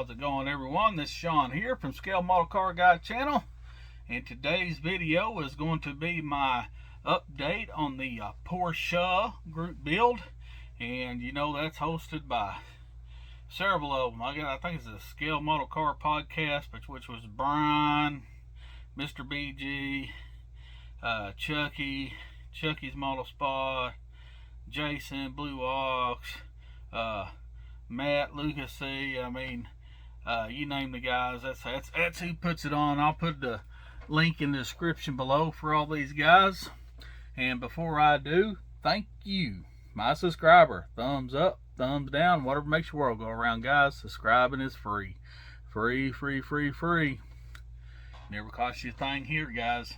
How's it going, everyone? This is Sean here from Scale Model Car Guy channel, and today's video is going to be my update on the Porsche group build. And you know, that's hosted by several of them. I think it's a Scale Model Car podcast, which was Brian, Mr. BG, Chucky's Model Spot, Jason, Blue Ox, Matt, Lucas C. I mean, you name the guys. That's who puts it on. I'll put the link in the description below for all these guys. And before I do, thank you, my subscriber. Thumbs up, thumbs down, whatever makes your world go around, guys. Subscribing is free. Free. Never costs you a thing here, guys.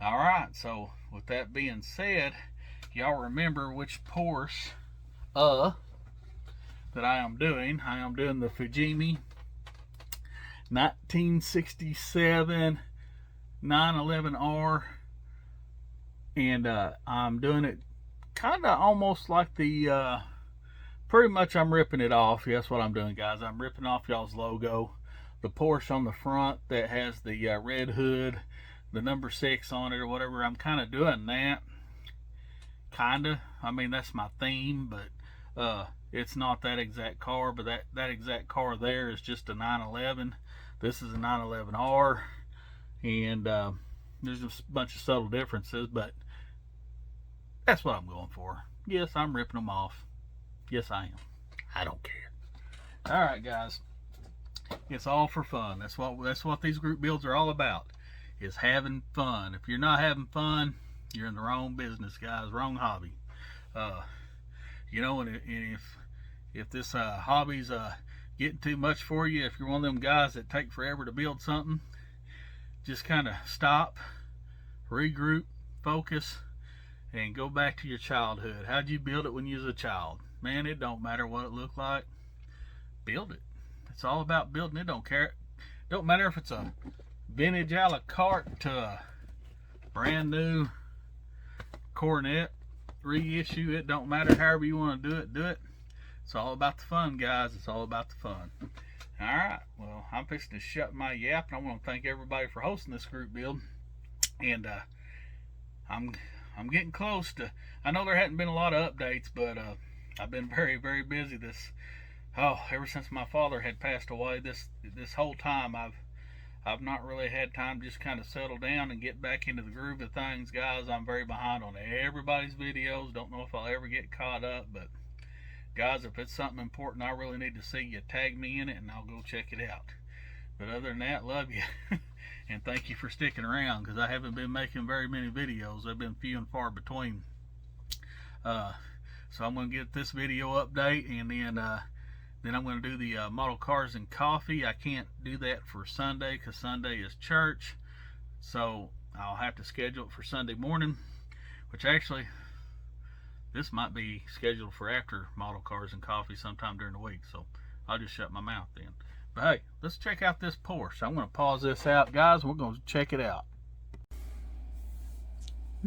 Alright, so with that being said, y'all remember which Porsche that I am doing. I am doing the Fujimi 1967 911R, and I'm doing it kind of almost like the pretty much I'm ripping it off. That's what I'm doing, guys. I'm ripping off y'all's logo, the Porsche on the front that has the red hood, the number 6 on it or whatever. I'm kind of doing that. I mean, that's my theme, but it's not that exact car. But that exact car there is just a 911. This is a 911R, and there's a bunch of subtle differences, but that's what I'm going for. Yes, I'm ripping them off. Yes, I am. I don't care. All right, guys. It's all for fun. That's what these group builds are all about, is having fun. If you're not having fun, you're in the wrong business, guys. Wrong hobby. You know, and if this hobby's getting too much for you, if you're one of them guys that take forever to build something, just kind of stop, regroup, focus, and go back to your childhood. How'd you build it when you was a child? Man, it don't matter what it looked like. Build it. It's all about building. It don't matter if it's a vintage a la carte to a brand new Cornet reissue. It don't matter. However you want to do it. It's all about the fun, guys. It's all about the fun. Alright, well, I'm fixing to shut my yap, and I want to thank everybody for hosting this group build. And I'm getting close to, I know there hadn't been a lot of updates, but I've been very, very busy ever since my father had passed away. This whole time I've not really had time to just kind of settle down and get back into the groove of things, guys. I'm very behind on everybody's videos. Don't know if I'll ever get caught up, but guys, if it's something important I really need to see, you tag me in it and I'll go check it out. But other than that, love you. And thank you for sticking around, because I haven't been making very many videos. They've been few and far between. So I'm going to get this video update, and then I'm going to do the model cars and coffee. I can't do that for Sunday because Sunday is church. So I'll have to schedule it for Sunday morning, which actually, this might be scheduled for after model cars and coffee sometime during the week. So I'll just shut my mouth then. But hey, let's check out this Porsche. I'm going to pause this out, guys. We're going to check it out.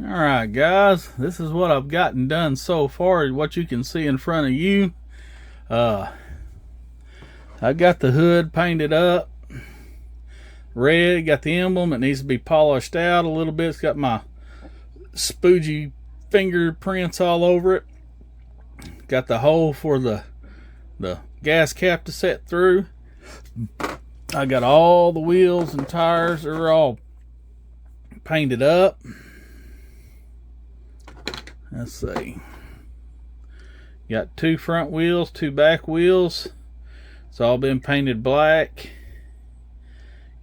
Alright, guys. This is what I've gotten done so far. What you can see in front of you. I got the hood painted up red. Got the emblem. It needs to be polished out a little bit. It's got my spoogy fingerprints all over it. Got the hole for the gas cap to set through. I got all the wheels and tires are all painted up. Let's see. Got 2 front wheels, 2 back wheels. It's all been painted black.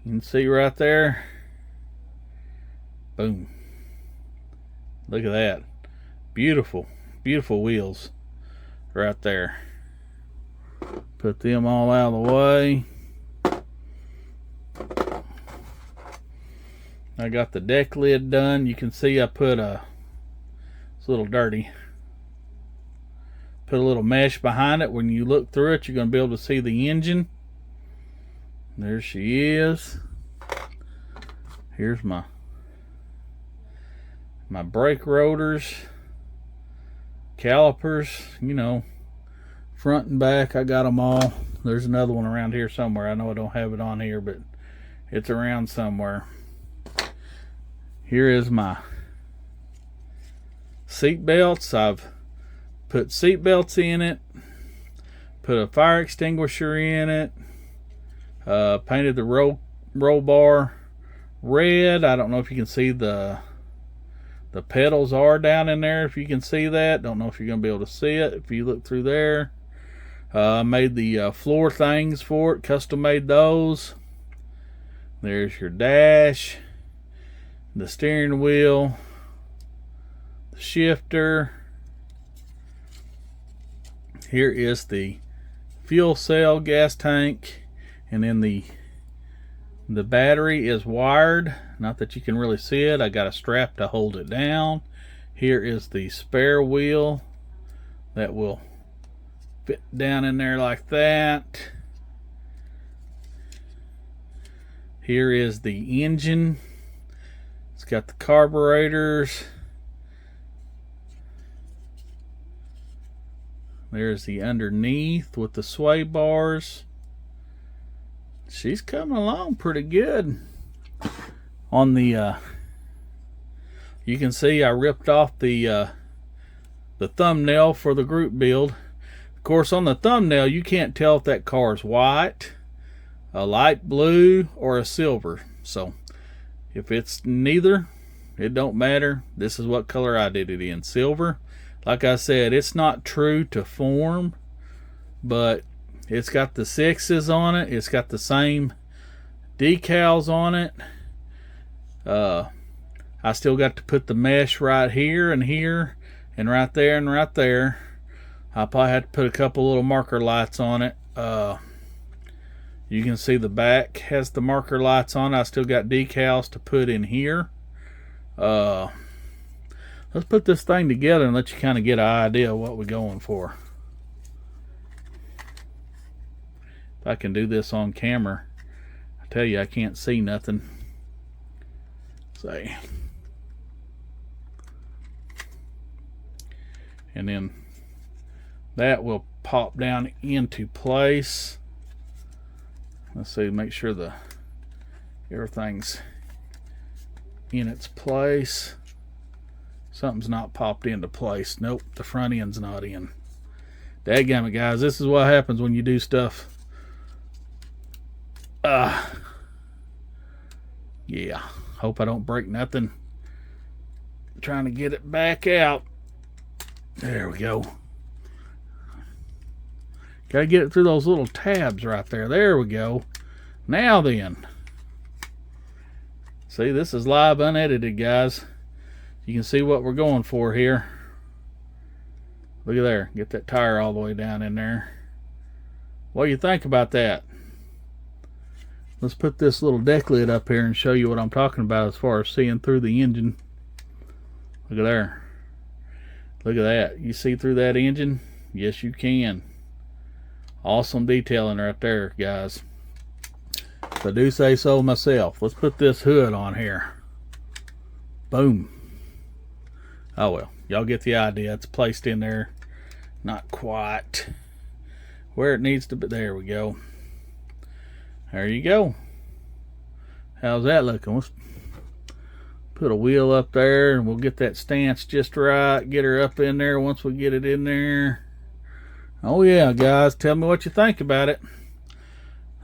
You can see right there. Boom. Look at that. Beautiful wheels right there. Put them all out of the way. I got the deck lid done. You can see I put it's a little dirty. Put a little mesh behind it. When you look through it, you're going to be able to see the engine. There she is. Here's my brake rotors, calipers, you know, front and back. I got them all. There's another one around here somewhere. I know I don't have it on here, but it's around somewhere. Here is my seat belts. I've put seat belts in it, put a fire extinguisher in it, painted the roll bar red. I don't know if you can see the pedals are down in there, if you can see that. Don't know if you're going to be able to see it if you look through there. Made the floor things for it, custom made those. There's your dash, the steering wheel, the shifter. Here is the fuel cell, gas tank, and then the battery is wired. Not that you can really see it. I got a strap to hold it down. Here is the spare wheel that will fit down in there like that. Here is the engine. It's got the carburetors. There's the underneath with the sway bars. She's coming along pretty good. On the you can see I ripped off the thumbnail for the group build. Of course, on the thumbnail you can't tell if that car is white, a light blue, or a silver. So if it's neither, it don't matter. This is what color I did it in, silver. Like I said, it's not true to form, but it's got the 6s on it. It's got the same decals on it. I still got to put the mesh right here and here and right there and right there. I probably had to put a couple little marker lights on it. You can see the back has the marker lights on it. I still got decals to put in here. Let's put this thing together and let you kind of get an idea of what we're going for. If I can do this on camera, I tell you I can't see nothing. Say. And then that will pop down into place. Let's see, make sure everything's in its place. Something's not popped into place. Nope, the front end's not in. Dadgummit, guys, this is what happens when you do stuff. Yeah, hope I don't break nothing. Trying to get it back out. There we go. Gotta get it through those little tabs right there. There we go. Now then. See, this is live unedited, guys. You can see what we're going for here. Look at there. Get that tire all the way down in there. What do you think about that? Let's put this little deck lid up here and show you what I'm talking about as far as seeing through the engine. Look at there. Look at that. You see through that engine? Yes, you can. Awesome detailing right there, guys. If I do say so myself. Let's put this hood on here. Boom. Oh well, y'all get the idea. It's placed in there, not quite where it needs to be. There we go. There you go. How's that looking? Let's put a wheel up there and we'll get that stance just right. Get her up in there once we get it in there. Oh yeah, guys, tell me what you think about it.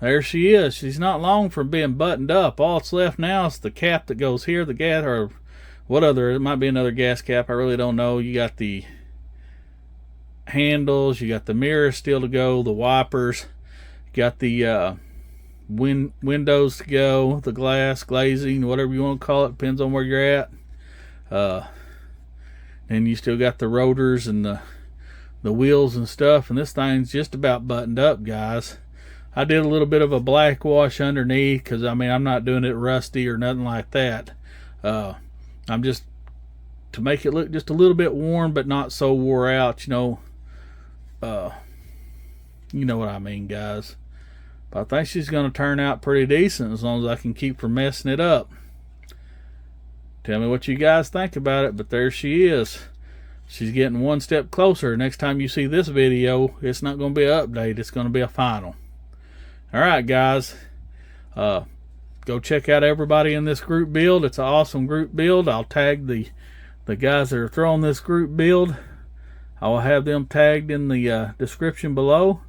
There she is. She's not long from being buttoned up. All that's left now is the cap that goes here, the gas, or what other, it might be another gas cap, I really don't know. You got the handles, you got the mirrors still to go, the wipers, you got the windows to go, the glass, glazing, whatever you want to call it, depends on where you're at. Then you still got the rotors and the wheels and stuff, and this thing's just about buttoned up, guys. I did a little bit of a black wash underneath because, I mean, I'm not doing it rusty or nothing like that. I'm just to make it look just a little bit worn, but not so wore out, you know. You know what I mean, guys. But I think she's going to turn out pretty decent as long as I can keep from messing it up. Tell me what you guys think about it, but there she is. She's getting one step closer. Next time you see this video, it's not going to be an update. It's going to be a final. All right, guys. Go check out everybody in this group build. It's an awesome group build. I'll tag the guys that are throwing this group build. I will have them tagged in the description below.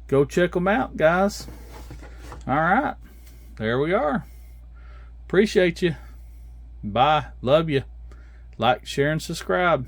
Go check them out, guys. All right. There we are. Appreciate you. Bye. Love you. Like, share, and subscribe.